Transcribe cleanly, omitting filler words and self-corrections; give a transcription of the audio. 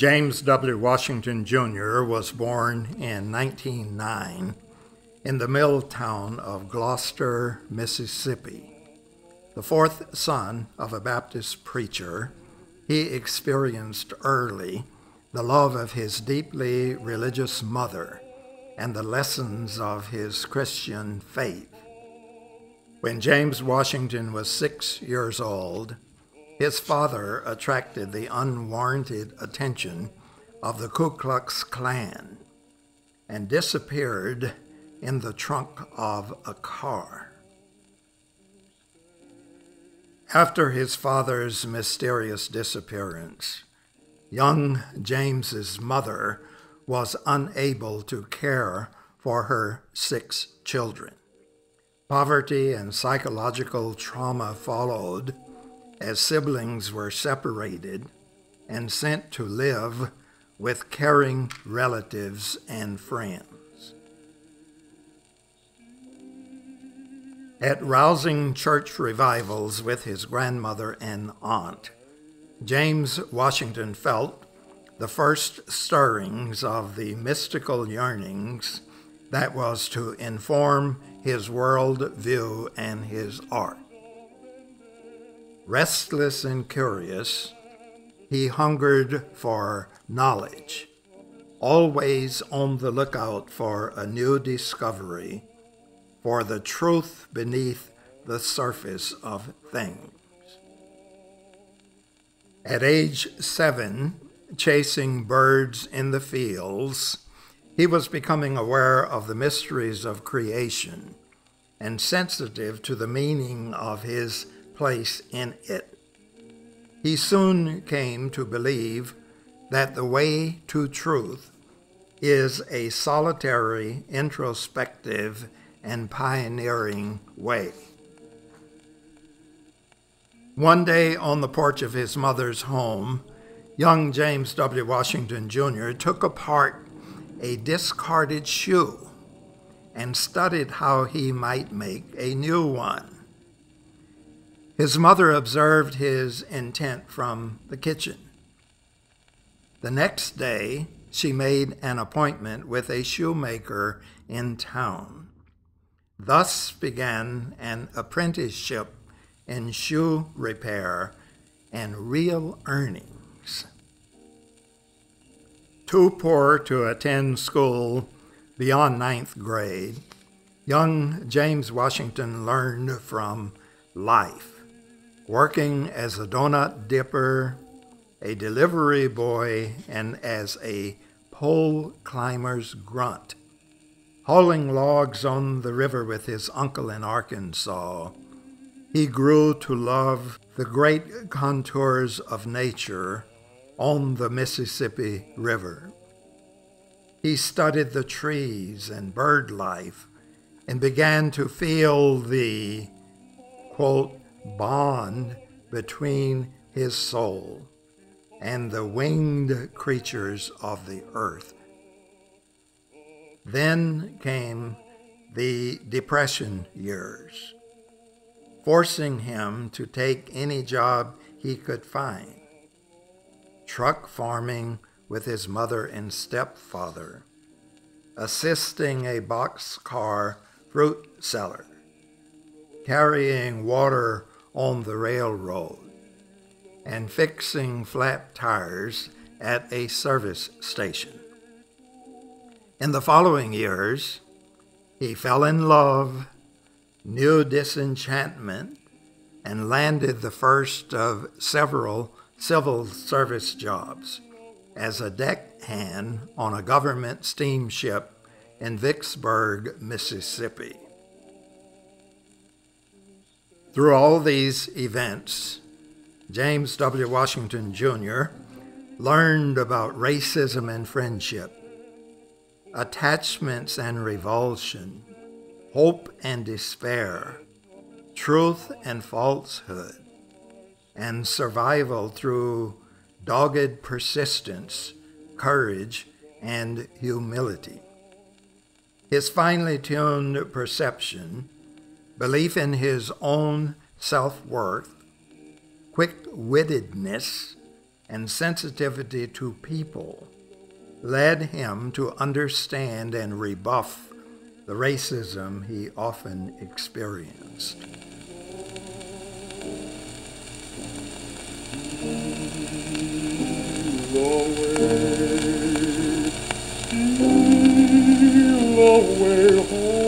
James W. Washington Jr. was born in 1909 in the mill town of Gloucester, Mississippi. The fourth son of a Baptist preacher, he experienced early the love of his deeply religious mother and the lessons of his Christian faith. When James Washington was 6 years old, his father attracted the unwarranted attention of the Ku Klux Klan and disappeared in the trunk of a car. After his father's mysterious disappearance, young James's mother was unable to care for her 6 children. Poverty and psychological trauma followed as siblings were separated and sent to live with caring relatives and friends. At rousing church revivals with his grandmother and aunt, James Washington felt the first stirrings of the mystical yearnings that was to inform his world view and his art. Restless and curious, he hungered for knowledge, always on the lookout for a new discovery, for the truth beneath the surface of things. At age 7, chasing birds in the fields, he was becoming aware of the mysteries of creation and sensitive to the meaning of his place in it. He soon came to believe that the way to truth is a solitary, introspective, and pioneering way. One day on the porch of his mother's home, young James W. Washington Jr. took apart a discarded shoe and studied how he might make a new one. His mother observed his intent from the kitchen. The next day, she made an appointment with a shoemaker in town. Thus began an apprenticeship in shoe repair and real earnings. Too poor to attend school beyond 9th grade, young James Washington learned from life, working as a donut dipper, a delivery boy, and as a pole climber's grunt. Hauling logs on the river with his uncle in Arkansas, he grew to love the great contours of nature on the Mississippi River. He studied the trees and bird life and began to feel the, quote, bond between his soul and the winged creatures of the earth. Then came the Depression years, forcing him to take any job he could find. Truck farming with his mother and stepfather, assisting a boxcar fruit seller, carrying water on the railroad, and fixing flat tires at a service station. In the following years, he fell in love, knew disenchantment, and landed the first of several civil service jobs as a deckhand on a government steamship in Vicksburg, Mississippi. Through all these events, James W. Washington Jr. learned about racism and friendship, attachments and revulsion, hope and despair, truth and falsehood, and survival through dogged persistence, courage, and humility. His finely tuned perception, belief in his own self-worth, quick-wittedness, and sensitivity to people led him to understand and rebuff the racism he often experienced. Steal away home.